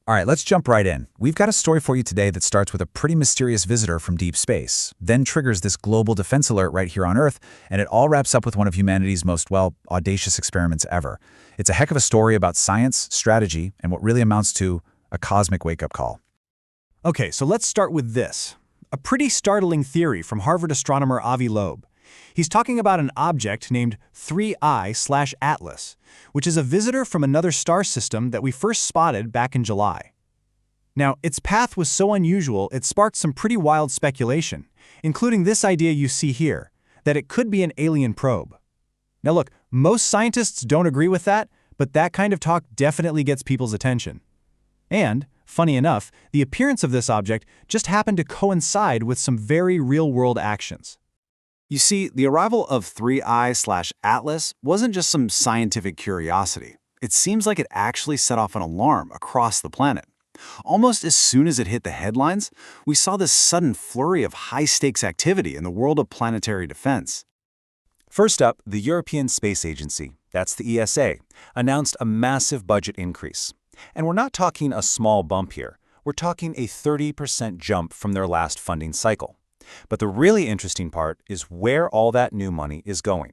All right, let's jump right in. We've got a story for you today that starts with a pretty mysterious visitor from deep space, then triggers this global defense alert right here on Earth, and it all wraps up with one of humanity's most, well, audacious experiments ever. It's a heck of a story about science, strategy, and what really amounts to a cosmic wake-up call. Okay, so let's start with this. A pretty startling theory from Harvard astronomer Avi Loeb. He's talking about an object named 3I/Atlas, which is a visitor from another star system that we first spotted back in July. Now, its path was so unusual it sparked some pretty wild speculation, including this idea you see here, that it could be an alien probe. Now look, most scientists don't agree with that, but that kind of talk definitely gets people's attention. And, funny enough, the appearance of this object just happened to coincide with some very real-world actions. You see, the arrival of 3I/Atlas wasn't just some scientific curiosity. It seems like it actually set off an alarm across the planet. Almost as soon as it hit the headlines, we saw this sudden flurry of high-stakes activity in the world of planetary defense. First up, the European Space Agency, that's the ESA, announced a massive budget increase. And we're not talking a small bump here. We're talking a 30% jump from their last funding cycle. But the really interesting part is where all that new money is going.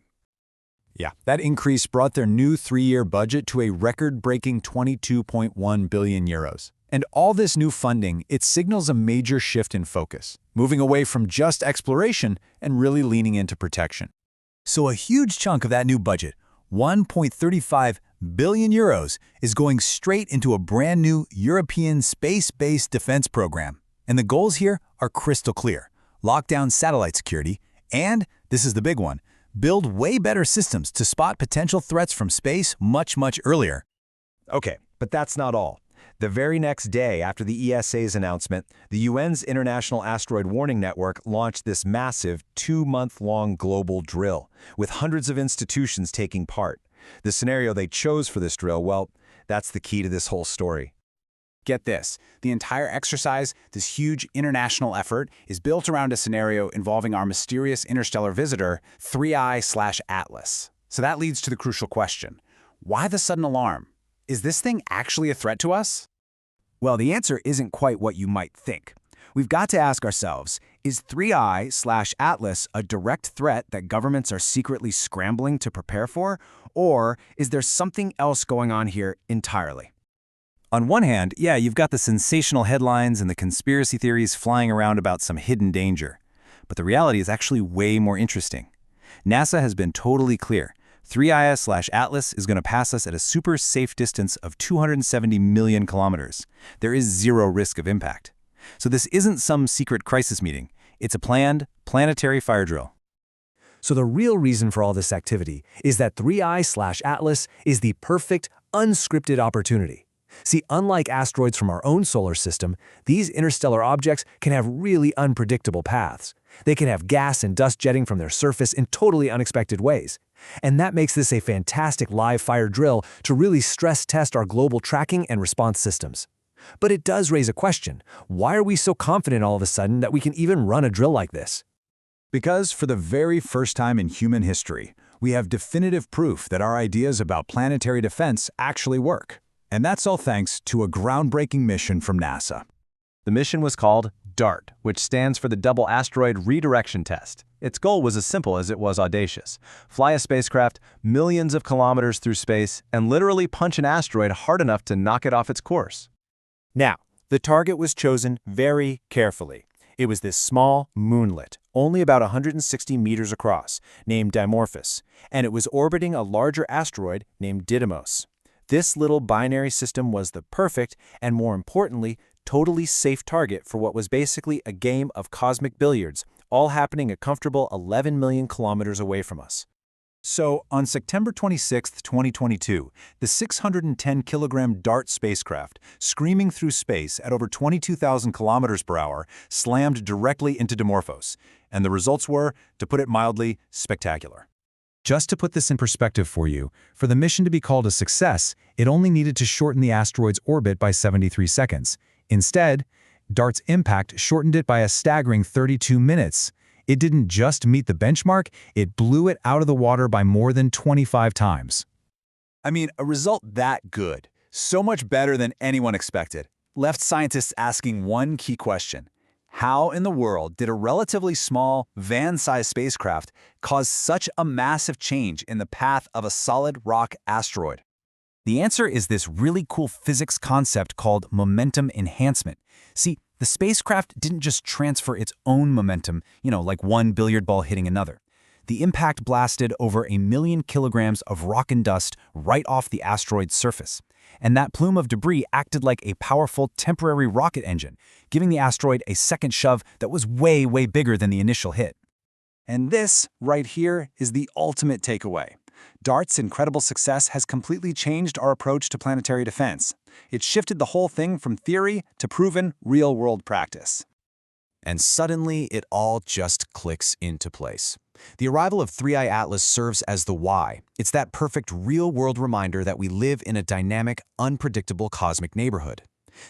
Yeah, that increase brought their new 3-year budget to a record-breaking 22.1 billion euros. And all this new funding, it signals a major shift in focus, moving away from just exploration and really leaning into protection. So a huge chunk of that new budget, 1.35 billion euros, is going straight into a brand new European space-based defense program. And the goals here are crystal clear. Lock down satellite security, and, this is the big one, build way better systems to spot potential threats from space much earlier. Okay, but that's not all. The very next day after the ESA's announcement, the UN's International Asteroid Warning Network launched this massive 2-month-long global drill, with hundreds of institutions taking part. The scenario they chose for this drill, well, that's the key to this whole story. Get this, the entire exercise, this huge international effort, is built around a scenario involving our mysterious interstellar visitor, 3I/Atlas. So that leads to the crucial question. Why the sudden alarm? Is this thing actually a threat to us? Well, the answer isn't quite what you might think. We've got to ask ourselves, is 3I/Atlas a direct threat that governments are secretly scrambling to prepare for, or is there something else going on here entirely? On one hand, yeah, you've got the sensational headlines and the conspiracy theories flying around about some hidden danger. But the reality is actually way more interesting. NASA has been totally clear. 3I/Atlas is going to pass us at a super safe distance of 270 million kilometers. There is zero risk of impact. So this isn't some secret crisis meeting. It's a planned, planetary fire drill. So the real reason for all this activity is that 3I/Atlas is the perfect, unscripted opportunity. See, unlike asteroids from our own solar system, these interstellar objects can have really unpredictable paths. They can have gas and dust jetting from their surface in totally unexpected ways. And that makes this a fantastic live fire drill to really stress test our global tracking and response systems. But it does raise a question. Why are we so confident all of a sudden that we can even run a drill like this? Because for the very first time in human history, we have definitive proof that our ideas about planetary defense actually work. And that's all thanks to a groundbreaking mission from NASA. The mission was called DART, which stands for the Double Asteroid Redirection Test. Its goal was as simple as it was audacious. Fly a spacecraft millions of kilometers through space and literally punch an asteroid hard enough to knock it off its course. Now, the target was chosen very carefully. It was this small moonlet, only about 160 meters across, named Dimorphos, and it was orbiting a larger asteroid named Didymos. This little binary system was the perfect, and more importantly, totally safe target for what was basically a game of cosmic billiards, all happening a comfortable 11 million kilometers away from us. So, on September 26, 2022, the 610-kilogram DART spacecraft, screaming through space at over 22,000 kilometers per hour, slammed directly into Dimorphos. And the results were, to put it mildly, spectacular. Just to put this in perspective for you, for the mission to be called a success, it only needed to shorten the asteroid's orbit by 73 seconds. Instead, DART's impact shortened it by a staggering 32 minutes. It didn't just meet the benchmark, it blew it out of the water by more than 25 times. I mean, a result that good, so much better than anyone expected. left scientists asking one key question. How in the world did a relatively small, van-sized spacecraft cause such a massive change in the path of a solid rock asteroid? The answer is this really cool physics concept called momentum enhancement. See, the spacecraft didn't just transfer its own momentum, like one billiard ball hitting another. The impact blasted over 1 million kilograms of rock and dust right off the asteroid's surface. And that plume of debris acted like a powerful temporary rocket engine, giving the asteroid a second shove that was way, way bigger than the initial hit. And this, right here, is the ultimate takeaway. DART's incredible success has completely changed our approach to planetary defense. It shifted the whole thing from theory to proven, real-world practice. And suddenly, it all just clicks into place. The arrival of 3I Atlas serves as the why. It's that perfect real-world reminder that we live in a dynamic, unpredictable cosmic neighborhood.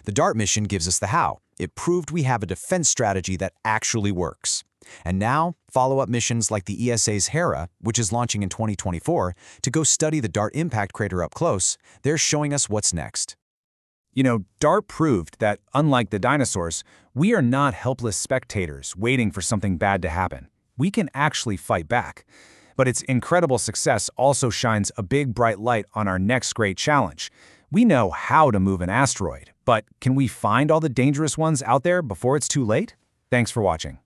The DART mission gives us the how. It proved we have a defense strategy that actually works. And now, follow-up missions like the ESA's Hera, which is launching in 2024, to go study the DART impact crater up close, they're showing us what's next. DART proved that, unlike the dinosaurs, we are not helpless spectators waiting for something bad to happen. We can actually fight back. But its incredible success also shines a big bright light on our next great challenge. We know how to move an asteroid, but can we find all the dangerous ones out there before it's too late? Thanks for watching.